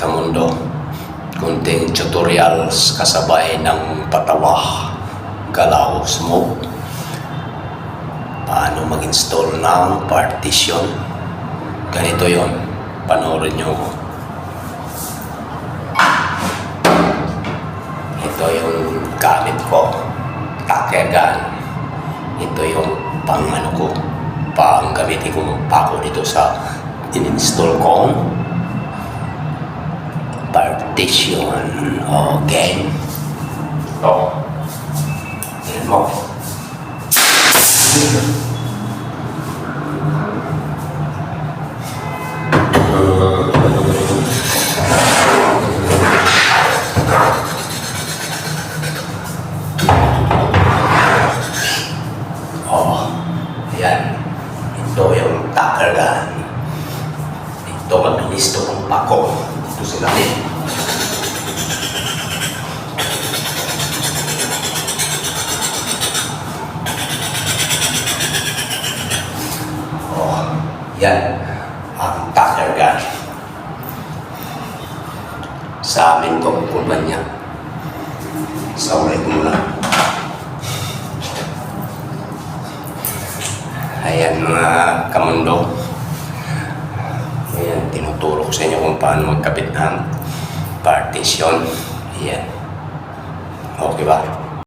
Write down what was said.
kamundo, kunting tutorials kasabay ng patawa, galaw, smoke, paano mag-install ng partition. Ganito yon, panoorin nyo. Ito yung gamit ko, tucker gun. Ito yung pang gamitin ko pako dito sa in-install kong partition. Okay. Ito. Tignan mo. Ayan. Ito yung tucker gun. Ito mag-listo ng pako. Ito sa lalim. Yan ang tucker gun. Sa amin itong kumpanya. Sa ulit muna. Ayan mga kamundo. Ayan, tinuturo ko sa inyo kung paano magkabit ng partition. Ayan. Okay ba?